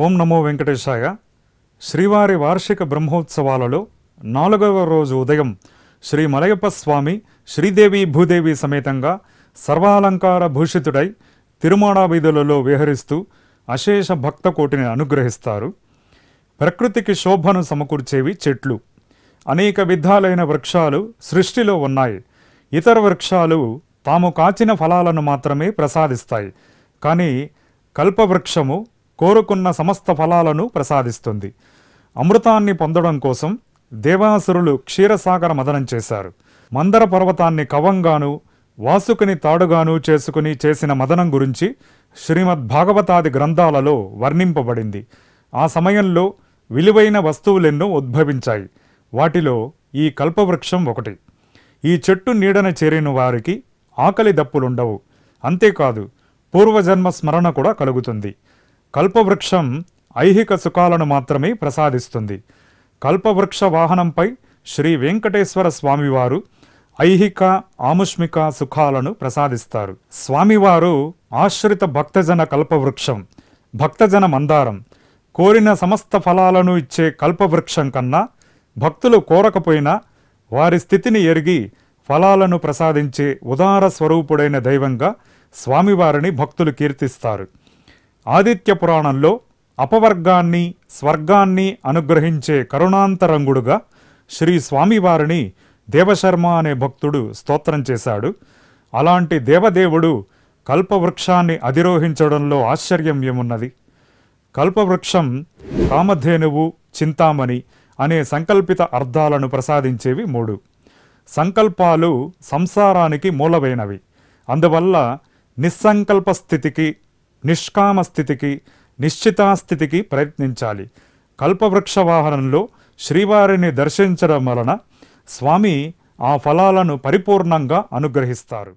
ఓం నమో వెంకటేశాయ. శ్రీవారి వార్షిక బ్రహ్మోత్సవాలలో 4వ రోజు ఉదయం శ్రీ మలయప్ప స్వామి శ్రీదేవి భూదేవి సమేతంగా సర్వాలంకార భూషితుడై తిరుమాడా వీధులలో విహరిస్తూ అశేష భక్త కోటిని అనుగ్రహిస్తారు. ప్రకృతికి శోభను సమకూర్చేవి చెట్లు. అనేక విధాలైన వృక్షాలు సృష్టిలో ఉన్నాయి. ఇతర వృక్షాలు తాము కాచిన ఫలాలను మాత్రమే ప్రసాదిస్తాయి. కానీ కల్పవృక్షము కోరుకున్న సమస్త ఫలాలను ప్రసాదిస్తుంది. అమృతాన్ని పొందడం కోసం దేవాసురులు క్షీరసాగర మదనం చేశారు. మందర పర్వతాన్ని కవంగాను వాసుకుని తాడుగాను చేసుకుని చేసిన మదనం గురించి శ్రీమద్ భాగవతాది గ్రంథాలలో వర్ణింపబడింది. ఆ సమయంలో విలువైన వస్తువులెన్నో ఉద్భవించాయి. వాటిలో ఈ కల్పవృక్షం ఒకటి. ఈ చెట్టు నీడన చేరిన వారికి ఆకలి దప్పులుండవు. అంతేకాదు పూర్వజన్మ స్మరణ కూడా కలుగుతుంది. కల్పవృక్షం ఐహిక సుఖాలను మాత్రమే ప్రసాదిస్తుంది. కల్పవృక్ష వాహనంపై శ్రీ వెంకటేశ్వర స్వామివారు ఐహిక ఆముష్మిక సుఖాలను ప్రసాదిస్తారు. స్వామివారు ఆశ్రిత భక్తజన కల్పవృక్షం, భక్తజన మందారం. కోరిన సమస్త ఫలాలను ఇచ్చే కల్పవృక్షం కన్నా భక్తులు కోరకపోయినా వారి స్థితిని ఎరిగి ఫలాలను ప్రసాదించే ఉదార స్వరూపుడైన దైవంగా స్వామివారిని భక్తులు కీర్తిస్తారు. ఆదిత్య పురాణంలో అపవర్గాన్ని స్వర్గాన్ని అనుగ్రహించే కరుణాంతరంగుడుగా శ్రీ స్వామివారిని దేవశర్మ అనే భక్తుడు స్తోత్రం చేశాడు. అలాంటి దేవదేవుడు కల్పవృక్షాన్ని అధిరోహించడంలో ఆశ్చర్యం ఏమున్నది? కల్పవృక్షం కామధేనువు, చింతామణి అనే సంకల్పిత అర్థాలను ప్రసాదించేవి 3. సంకల్పాలు సంసారానికి మూలమైనవి. అందువల్ల నిస్సంకల్ప స్థితికి, నిష్కామ స్థితికి, నిశ్చితాస్థితికి ప్రయత్నించాలి. కల్పవృక్ష వాహనంలో శ్రీవారిని దర్శించడం వలన స్వామి ఆ ఫలాలను పరిపూర్ణంగా అనుగ్రహిస్తారు.